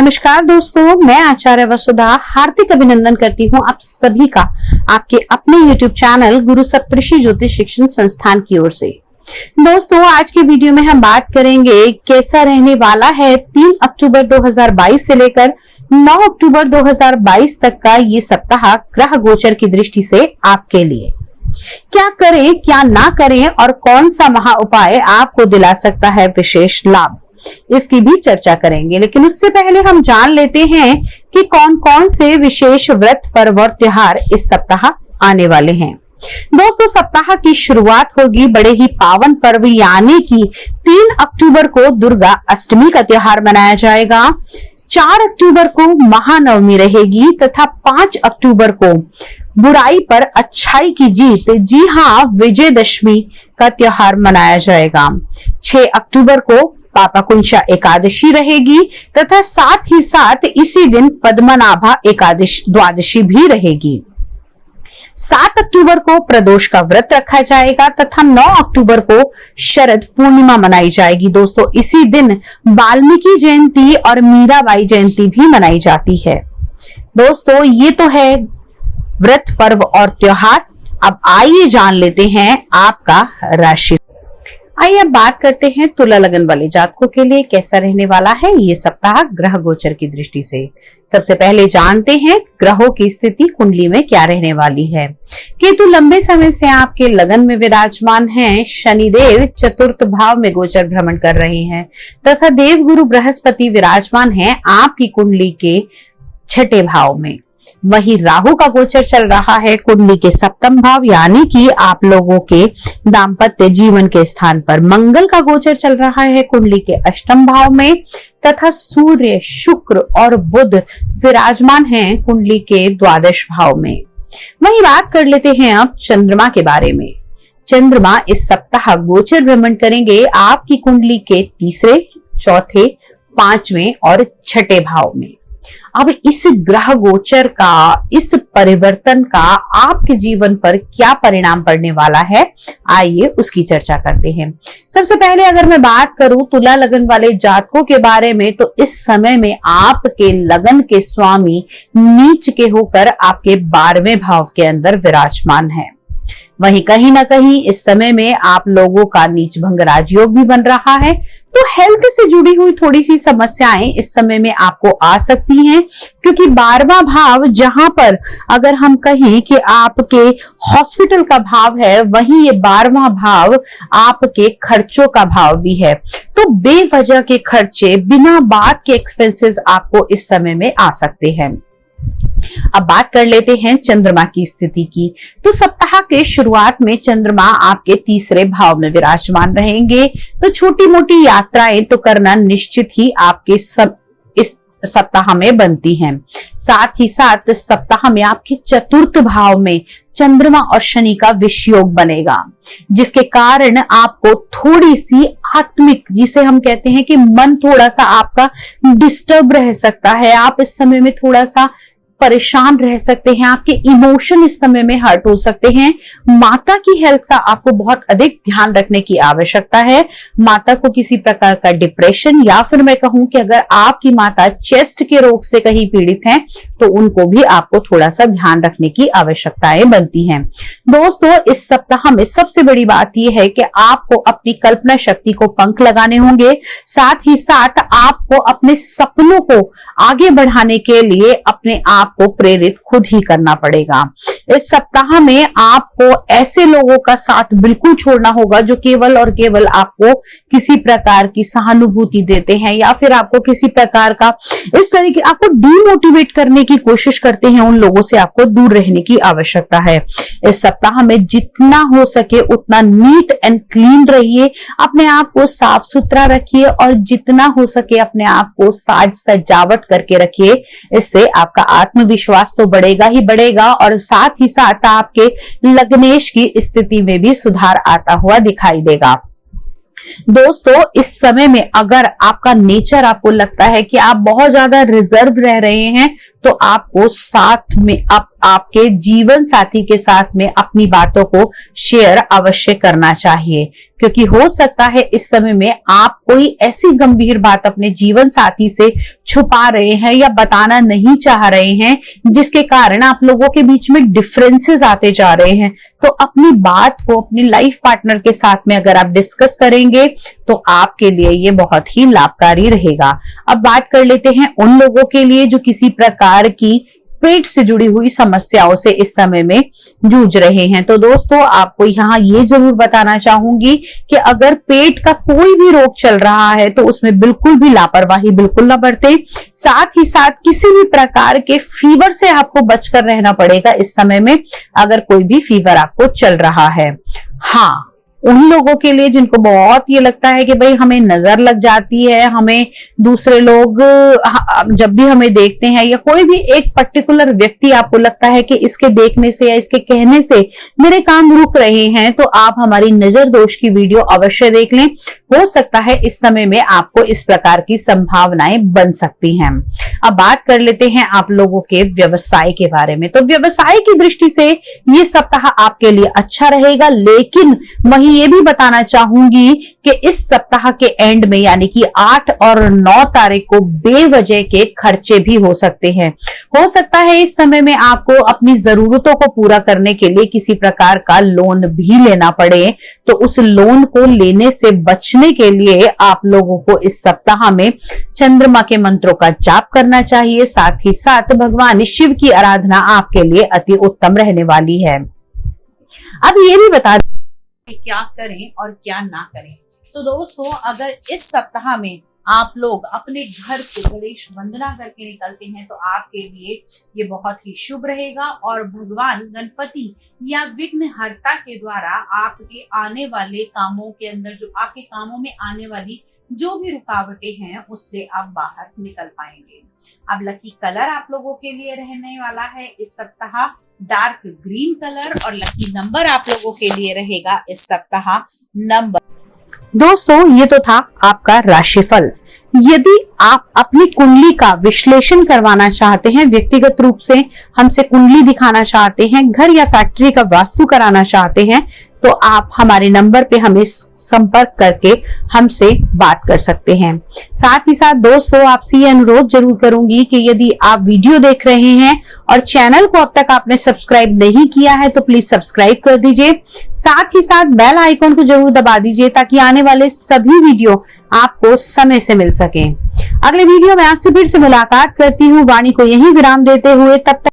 नमस्कार दोस्तों, मैं आचार्य वसुधा हार्दिक अभिनंदन करती हूँ आप सभी का आपके अपने YouTube चैनल गुरु सप्तऋषि ज्योतिष शिक्षण संस्थान की ओर से। दोस्तों, आज के वीडियो में हम बात करेंगे कैसा रहने वाला है 3 अक्टूबर 2022 से लेकर 9 अक्टूबर 2022 तक का ये सप्ताह ग्रह गोचर की दृष्टि से आपके लिए। क्या करें, क्या ना करें और कौन सा महा उपाय आपको दिला सकता है विशेष लाभ, इसकी भी चर्चा करेंगे। लेकिन उससे पहले हम जान लेते हैं कि कौन कौन से विशेष व्रत पर्व और त्योहार इस सप्ताह आने वाले हैं। दोस्तों, सप्ताह की शुरुआत होगी बड़े ही पावन पर्व यानी कि 3 अक्टूबर को दुर्गा अष्टमी का त्योहार मनाया जाएगा। 4 अक्टूबर को महानवमी रहेगी तथा 5 अक्टूबर को बुराई पर अच्छाई की जीत, जी हाँ, विजयदशमी का त्योहार मनाया जाएगा। 6 अक्टूबर को पापाकुंशा एकादशी रहेगी तथा साथ ही साथ इसी दिन पद्मनाभा द्वादशी भी रहेगी। 7 अक्टूबर को प्रदोष का व्रत रखा जाएगा तथा 9 अक्टूबर को शरद पूर्णिमा मनाई जाएगी। दोस्तों, इसी दिन वाल्मीकि जयंती और मीराबाई जयंती भी मनाई जाती है। दोस्तों, ये तो है व्रत पर्व और त्योहार। अब आइए जान लेते हैं आपका राशि। आइए अब बात करते हैं तुला लगन वाले जातकों के लिए कैसा रहने वाला है ये सप्ताह ग्रह गोचर की दृष्टि से। सबसे पहले जानते हैं ग्रहों की स्थिति कुंडली में क्या रहने वाली है। केतु लंबे समय से आपके लगन में विराजमान हैं। शनिदेव चतुर्थ भाव में गोचर भ्रमण कर रहे हैं तथा देवगुरु बृहस्पति विराजमान हैं आपकी कुंडली के 6ठे भाव में। वही राहु का गोचर चल रहा है कुंडली के 7म भाव यानी कि आप लोगों के दाम्पत्य जीवन के स्थान पर। मंगल का गोचर चल रहा है कुंडली के 8म भाव में तथा सूर्य, शुक्र और बुध विराजमान हैं कुंडली के 12 भाव में। वही बात कर लेते हैं अब चंद्रमा के बारे में। चंद्रमा इस सप्ताह गोचर भ्रमण करेंगे आपकी कुंडली के 3रे, 4थे, 5वें और 6ठे भाव में। अब इस ग्रह गोचर का, इस परिवर्तन का आपके जीवन पर क्या परिणाम पड़ने वाला है, आइए उसकी चर्चा करते हैं। सबसे पहले अगर मैं बात करूं तुला लगन वाले जातकों के बारे में, तो इस समय में आपके लगन के स्वामी नीच के होकर आपके 12वें भाव के अंदर विराजमान है। वहीं कहीं ना कहीं इस समय में आप लोगों का नीच भंग राजयोग भी बन रहा है, तो हेल्थ से जुड़ी हुई थोड़ी सी समस्याएं इस समय में आपको आ सकती हैं, क्योंकि 12वां भाव जहां पर अगर हम कहें कि आपके हॉस्पिटल का भाव है, वहीं ये 12वां भाव आपके खर्चों का भाव भी है। तो बेवजह के खर्चे, बिना बात के एक्सपेंसेस आपको इस समय में आ सकते हैं। अब बात कर लेते हैं चंद्रमा की स्थिति की। तो सप्ताह के शुरुआत में चंद्रमा आपके 3रे भाव में विराजमान रहेंगे, तो छोटी मोटी यात्राएं तो करना निश्चित ही आपके सब इस सप्ताह में बनती हैं। साथ ही साथ सप्ताह में आपके 4th भाव में चंद्रमा और शनि का विषयोग बनेगा, जिसके कारण आपको थोड़ी सी आत्मिक, जिसे हम कहते हैं कि मन थोड़ा सा आपका डिस्टर्ब रह सकता है। आप इस समय में थोड़ा सा परेशान रह सकते हैं, आपके इमोशन इस समय में हर्ट हो सकते हैं। माता की हेल्थ का आपको बहुत अधिक ध्यान रखने की आवश्यकता है। माता को किसी प्रकार का डिप्रेशन, या फिर मैं कहूं कि अगर आपकी माता चेस्ट के रोग से कहीं पीड़ित हैं, तो उनको भी आपको थोड़ा सा ध्यान रखने की आवश्यकताएं बनती हैं। दोस्तों, इस सप्ताह में सबसे बड़ी बात यह है कि आपको अपनी कल्पना शक्ति को पंख लगाने होंगे। साथ ही साथ आपको अपने सपनों को आगे बढ़ाने के लिए अपने आप को प्रेरित खुद ही करना पड़ेगा। इस सप्ताह में आपको ऐसे लोगों का साथ बिल्कुल छोड़ना होगा जो केवल और केवल आपको किसी प्रकार की सहानुभूति देते हैं, या फिर आपको किसी प्रकार का इस तरीके आपको डीमोटिवेट करने की कोशिश करते हैं। उन लोगों से आपको दूर रहने की आवश्यकता है। इस सप्ताह में जितना हो सके उतना नीट एंड क्लीन रहिए, अपने आप को साफ सुथरा रखिए और जितना हो सके अपने आप को साज सजावट करके रखिए। इससे आपका आत्मविश्वास तो बढ़ेगा ही बढ़ेगा और साथ ही साथ आपके लग्नेश की स्थिति में भी सुधार आता हुआ दिखाई देगा। दोस्तों, इस समय में अगर आपका नेचर आपको लगता है कि आप बहुत ज्यादा रिजर्व रह रहे हैं, तो आपको साथ में आपके जीवन साथी के साथ में अपनी बातों को शेयर अवश्य करना चाहिए, क्योंकि हो सकता है इस समय में आप कोई ऐसी गंभीर बात अपने जीवन साथी से छुपा रहे हैं या बताना नहीं चाह रहे हैं, जिसके कारण आप लोगों के बीच में डिफरेंसेस आते जा रहे हैं। तो अपनी बात को अपने लाइफ पार्टनर के साथ में अगर आप डिस्कस करेंगे तो आपके लिए ये बहुत ही लाभकारी रहेगा। अब बात कर लेते हैं उन लोगों के लिए जो किसी प्रकार की पेट से जुड़ी हुई समस्याओं से इस समय में जूझ रहे हैं। तो दोस्तों, आपको यहाँ ये जरूर बताना चाहूंगी कि अगर पेट का कोई भी रोग चल रहा है तो उसमें बिल्कुल भी लापरवाही बिल्कुल ना बरते। साथ ही साथ किसी भी प्रकार के फीवर से आपको बचकर रहना पड़ेगा इस समय में, अगर कोई भी फीवर आपको चल रहा है। हाँ, उन लोगों के लिए जिनको बहुत ये लगता है कि भाई हमें नजर लग जाती है, हमें दूसरे लोग जब भी हमें देखते हैं या कोई भी एक पर्टिकुलर व्यक्ति आपको लगता है कि इसके देखने से या इसके कहने से मेरे काम रुक रहे हैं, तो आप हमारी नजर दोष की वीडियो अवश्य देख लें। हो सकता है इस समय में आपको इस प्रकार की संभावनाएं बन सकती हैं। अब बात कर लेते हैं आप लोगों के व्यवसाय के बारे में। तो व्यवसाय की दृष्टि से ये सप्ताह आपके लिए अच्छा रहेगा, लेकिन वहीं ये भी बताना चाहूंगी कि इस सप्ताह के एंड में यानी कि 8 और 9 तारीख को बेवजह के खर्चे भी हो सकते हैं। हो सकता है इस समय में आपको अपनी जरूरतों को पूरा करने के लिए किसी प्रकार का लोन भी लेना पड़े, तो उस लोन को लेने से बचने के लिए आप लोगों को इस सप्ताह में चंद्रमा के मंत्रों का जाप करना चाहिए। साथ ही साथ भगवान शिव की आराधना आपके लिए अति उत्तम रहने वाली है। अब ये भी बता क्या करें और क्या ना करें। तो दोस्तों, अगर इस सप्ताह में आप लोग अपने घर से गणेश वंदना करके निकलते हैं तो आपके लिए ये बहुत ही शुभ रहेगा, और भगवान गणपति या विघ्नहर्ता के द्वारा आपके आने वाले कामों के अंदर जो आपके कामों में आने वाली जो भी रुकावटें हैं उससे आप बाहर निकल पाएंगे। अब लकी कलर आप लोगों के लिए रहने वाला है इस सप्ताह डार्क ग्रीन कलर, और लकी नंबर आप लोगों के लिए रहेगा इस सप्ताह नंबर। दोस्तों, ये तो था आपका राशिफल। यदि आप अपनी कुंडली का विश्लेषण करवाना चाहते हैं, व्यक्तिगत रूप से हमसे कुंडली दिखाना चाहते हैं, घर या फैक्ट्री का वास्तु कराना चाहते हैं, तो आप हमारे नंबर पे हमें संपर्क करके हमसे बात कर सकते हैं। साथ ही साथ दोस्तों, आपसे ये अनुरोध जरूर करूंगी कि यदि आप वीडियो देख रहे हैं और चैनल को अब तक आपने सब्सक्राइब नहीं किया है तो प्लीज सब्सक्राइब कर दीजिए। साथ ही साथ बेल आइकॉन को जरूर दबा दीजिए ताकि आने वाले सभी वीडियो आपको समय से मिल सके। अगले वीडियो में आपसे फिर से मुलाकात करती हूँ। वाणी को यही विराम देते हुए तब तक